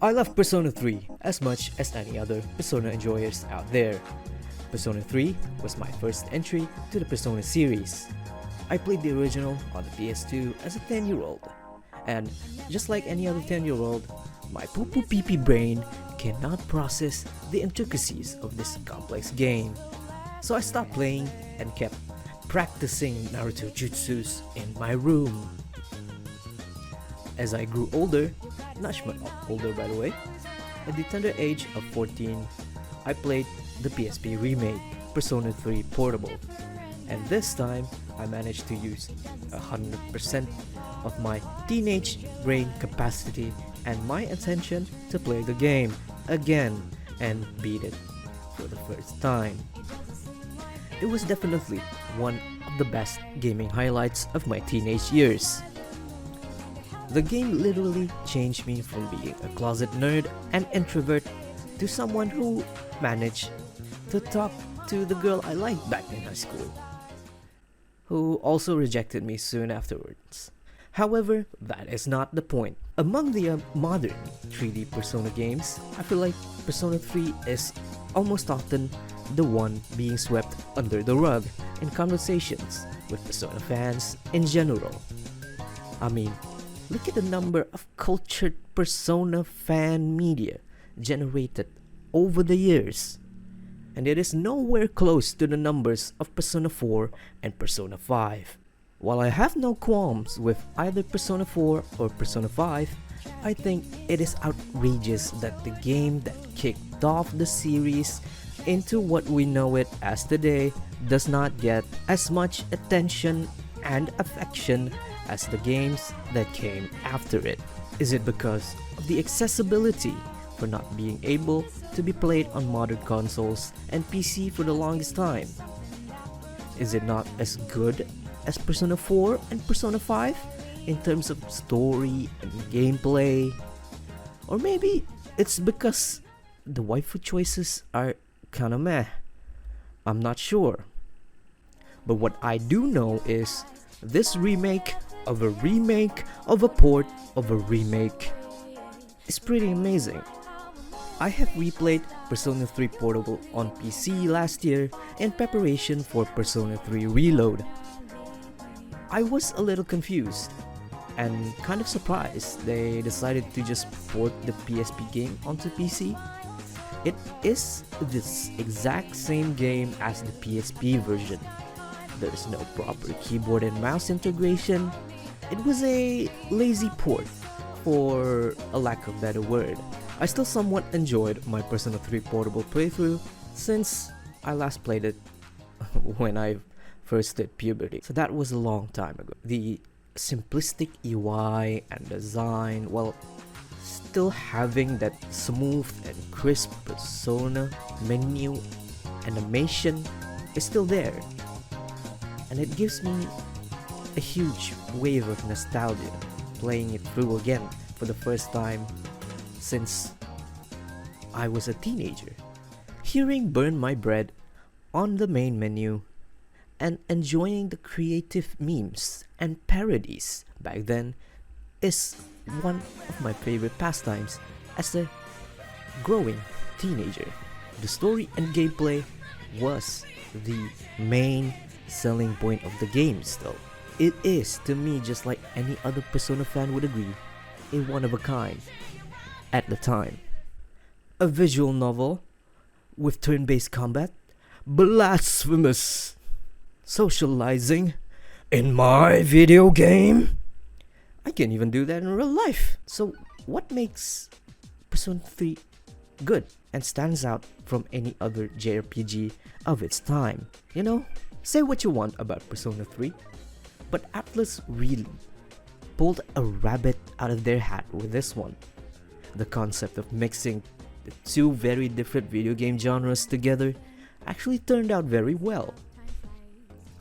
I love Persona 3 as much as any other Persona enjoyers out there. Persona 3 was my first entry to the Persona series. I played the original on the PS2 as a 10-year-old, and just like any other 10-year-old, my poo-poo pee-pee brain cannot process the intricacies of this complex game. So I stopped playing and kept practicing Naruto jutsus in my room. As I grew older, not much older by the way, at the tender age of 14, I played the PSP remake, Persona 3 Portable, and this time I managed to use 100% of my teenage brain capacity and my intention to play the game again and beat it for the first time. It was definitely one of the best gaming highlights of my teenage years. The game literally changed me from being a closet nerd and introvert to someone who managed to talk to the girl I liked back in high school, who also rejected me soon afterwards. However, that is not the point. Among the modern 3D Persona games, I feel like Persona 3 is almost often the one being swept under the rug in conversations with Persona fans in general. I mean, look at the number of cultured Persona fan media generated over the years, and it is nowhere close to the numbers of Persona 4 and Persona 5. While I have no qualms with either Persona 4 or Persona 5, I think it is outrageous that the game that kicked off the series into what we know it as today does not get as much attention and affection as the games that came after it. Is it because of the accessibility for not being able to be played on modern consoles and PC for the longest time? Is it not as good as Persona 4 and Persona 5 in terms of story and gameplay? Or maybe it's because the waifu choices are kinda meh. I'm not sure. But what I do know is this remake of a remake of a port of a remake is pretty amazing. I have replayed Persona 3 Portable on PC last year in preparation for Persona 3 Reload. I was a little confused and kind of surprised they decided to just port the PSP game onto PC. It is this exact same game as the PSP version. There is no proper keyboard and mouse integration. It was a lazy port, for a lack of a better word. I still somewhat enjoyed my Persona 3 Portable playthrough since I last played it when I first hit puberty. So that was a long time ago. The simplistic UI and design, while still having that smooth and crisp Persona menu animation, is still there. And it gives me a huge wave of nostalgia playing it through again for the first time since I was a teenager. Hearing Burn My Bread on the main menu and enjoying the creative memes and parodies back then is one of my favorite pastimes as a growing teenager. The story and gameplay was the main selling point of the games though. It is, to me, just like any other Persona fan would agree, a one of a kind at the time. A visual novel with turn-based combat, blasphemous socializing in my video game. I can't even do that in real life. So what makes Persona 3 good and stands out from any other JRPG of its time? You know, say what you want about Persona 3, but Atlus really pulled a rabbit out of their hat with this one. The concept of mixing the two very different video game genres together actually turned out very well.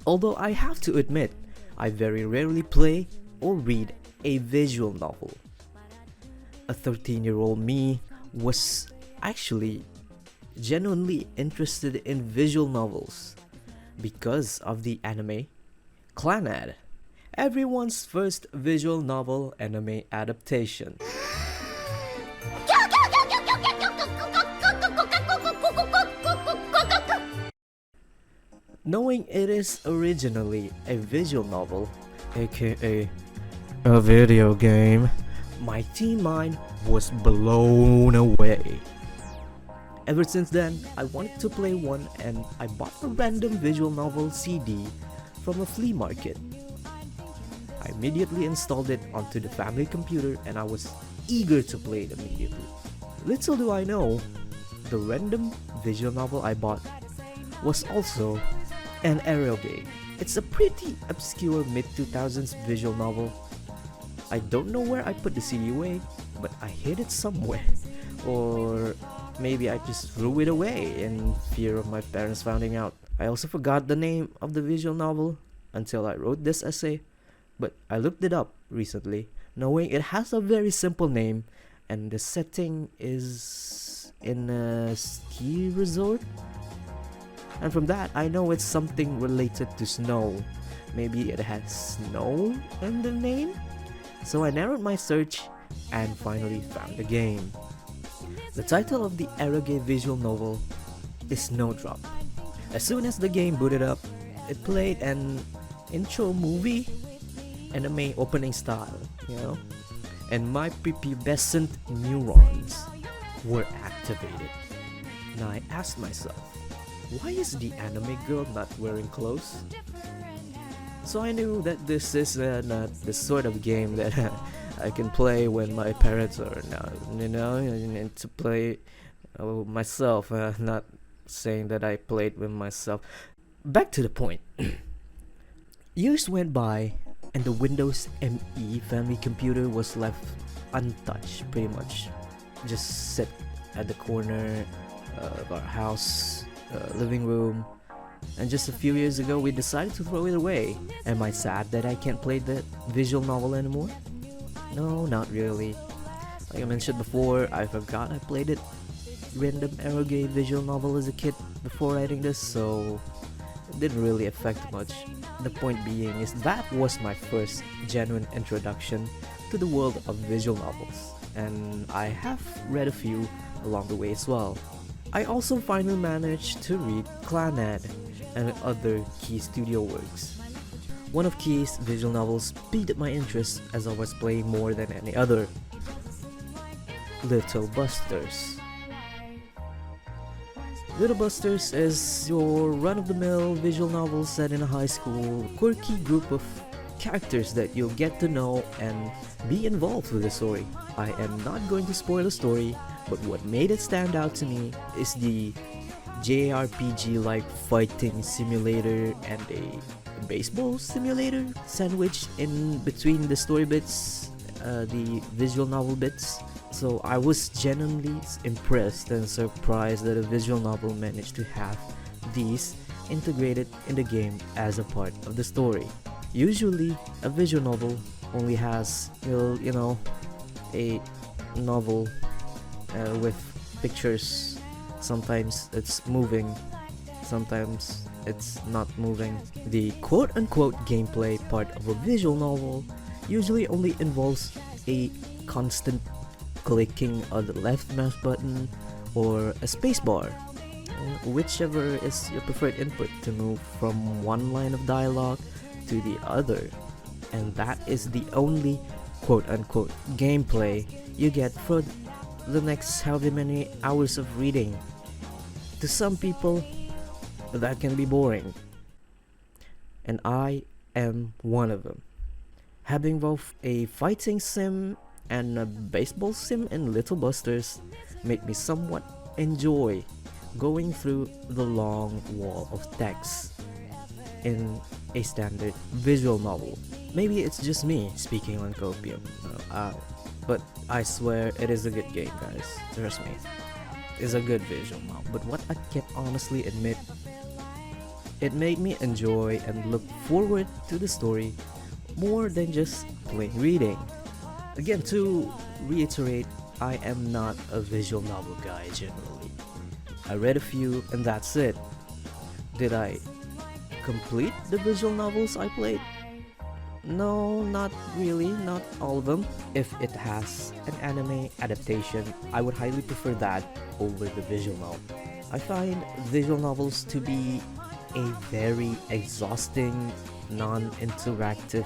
Although I have to admit, I very rarely play or read a visual novel. A 13-year-old me was actually genuinely interested in visual novels because of the anime Clannad, everyone's first visual novel anime adaptation. Knowing it is originally a visual novel, aka a video game, my teen mind was blown away. Ever since then, I wanted to play one and I bought a random visual novel CD from a flea market. I immediately installed it onto the family computer and I was eager to play it immediately. Little do I know, the random visual novel I bought was also an aerial game. It's a pretty obscure mid-2000s visual novel. I don't know where I put the CD away, but I hid it somewhere. Or maybe I just threw it away in fear of my parents finding out. I also forgot the name of the visual novel until I wrote this essay, but I looked it up recently, knowing it has a very simple name and the setting is in a ski resort. And from that, I know it's something related to snow. Maybe it has snow in the name? So I narrowed my search and finally found the game. The title of the Arrogate visual novel is Snowdrop. As soon as the game booted up, it played an intro movie anime opening style, and my prepubescent neurons were activated. And I asked myself, why is the anime girl not wearing clothes? So I knew that this is not the sort of game that I can play when my parents are not, and to play myself, not saying that I played with myself. Back to the point. Years went by and the Windows ME family computer was left untouched pretty much. Just sit at the corner of our house, living room, and just a few years ago we decided to throw it away. Am I sad that I can't play that visual novel anymore? No, not really. Like I mentioned before, I forgot I played it random Arrogate visual novel as a kid before writing this, so it didn't really affect much. The point being is that was my first genuine introduction to the world of visual novels, and I have read a few along the way as well. I also finally managed to read Clannad and other Key Studio works. One of Key's visual novels piqued my interest as I was playing more than any other, Little Busters. Little Busters is your run-of-the-mill visual novel set in a high school, quirky group of characters that you'll get to know and be involved with the story. I am not going to spoil the story, but what made it stand out to me is the JRPG-like fighting simulator and a baseball simulator sandwiched in between the story bits, the visual novel bits. So I was genuinely impressed and surprised that a visual novel managed to have these integrated in the game as a part of the story. Usually, a visual novel only has, a novel with pictures. Sometimes it's moving, sometimes it's not moving. The quote-unquote gameplay part of a visual novel usually only involves a constant clicking of the left mouse button or a spacebar, whichever is your preferred input to move from one line of dialogue to the other. And that is the only quote-unquote gameplay you get for the next however many hours of reading. To some people, that can be boring, and I am one of them. Having both a fighting sim and a baseball sim in Little Busters made me somewhat enjoy going through the long wall of text in a standard visual novel. Maybe it's just me speaking on copium, but I swear it is a good game, guys. Trust me, it's a good visual novel. But what I can honestly admit, it made me enjoy and look forward to the story more than just plain reading. Again, to reiterate, I am not a visual novel guy generally. I read a few and that's it. Did I complete the visual novels I played? No, not really, not all of them. If it has an anime adaptation, I would highly prefer that over the visual novel. I find visual novels to be a very exhausting, non-interactive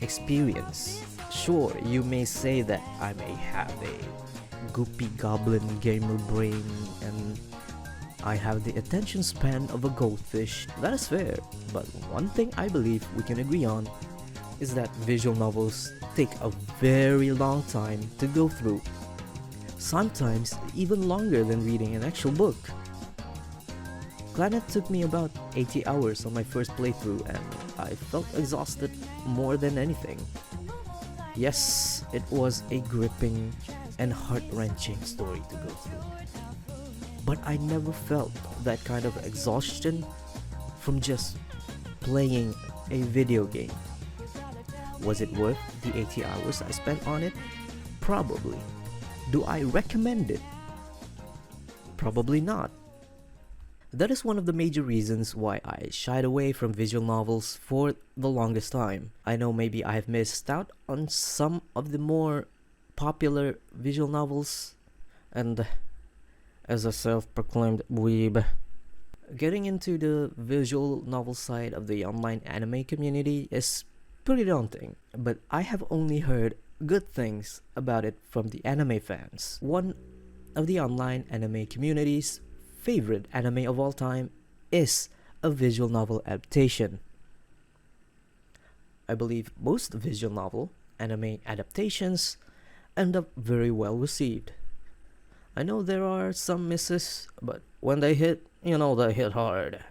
experience. Sure, you may say that I may have a goopy goblin gamer brain and I have the attention span of a goldfish. That is fair, but one thing I believe we can agree on is that visual novels take a very long time to go through. Sometimes even longer than reading an actual book. Planet took me about 80 hours on my first playthrough and I felt exhausted more than anything. Yes, it was a gripping and heart-wrenching story to go through. But I never felt that kind of exhaustion from just playing a video game. Was it worth the 80 hours I spent on it? Probably. Do I recommend it? Probably not. That is one of the major reasons why I shied away from visual novels for the longest time. I know maybe I have missed out on some of the more popular visual novels, and as a self-proclaimed weeb, getting into the visual novel side of the online anime community is pretty daunting, but I have only heard good things about it from the anime fans. One of the online anime community's favorite anime of all time is a visual novel adaptation. I believe most visual novel anime adaptations end up very well received. I know there are some misses, but when they hit, they hit hard.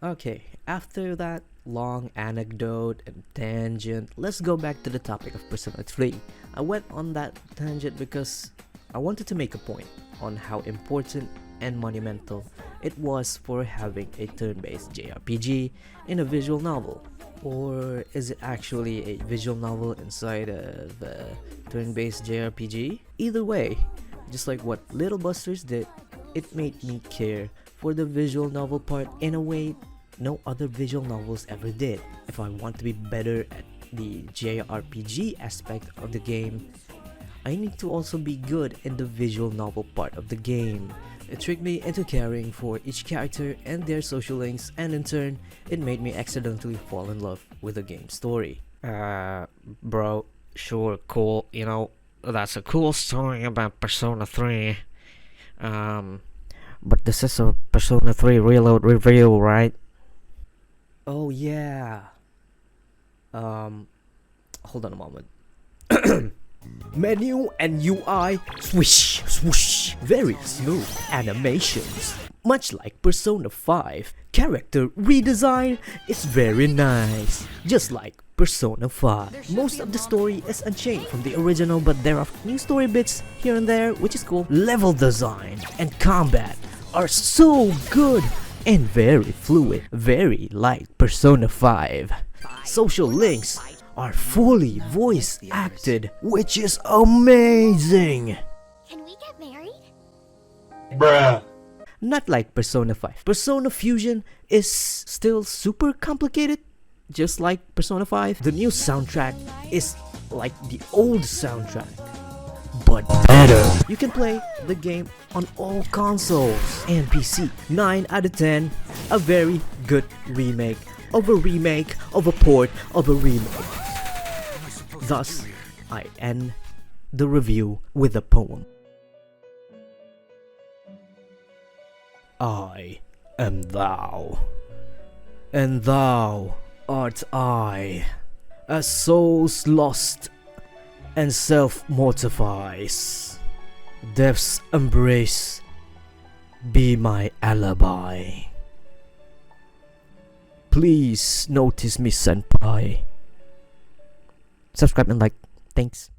Okay, after that long anecdote and tangent, let's go back to the topic of Persona 3. I went on that tangent because I wanted to make a point on how important and monumental it was for having a turn-based JRPG in a visual novel. Or is it actually a visual novel inside of a turn-based JRPG? Either way, just like what Little Busters did, it made me care for the visual novel part in a way no other visual novels ever did. If I want to be better at the JRPG aspect of the game, I need to also be good in the visual novel part of the game. It tricked me into caring for each character and their social links, and in turn, it made me accidentally fall in love with the game's story. Bro, sure, cool, that's a cool story about Persona 3. But this is a Persona 3 Reload review, right? Oh yeah. Hold on a moment. Menu and UI, swish, swoosh, very smooth animations. Much like Persona 5, character redesign is very nice, just like Persona 5. Most of the story is unchanged from the original, but there are new story bits here and there, which is cool. Level design and combat are so good and very fluid, very like Persona 5. Social links are fully voice acted, which is amazing. Can we get married? Bruh. Not like Persona 5. Persona Fusion is still super complicated, just like Persona 5. The new soundtrack is like the old soundtrack, but better. You can play the game on all consoles and PC. 9 out of 10, a very good remake of a remake of a port of a remake. Thus, I end the review with a poem. I am thou, and thou art I, as souls lost and self-mortifies. Death's embrace be my alibi. Please notice me, senpai. Subscribe and like. Thanks.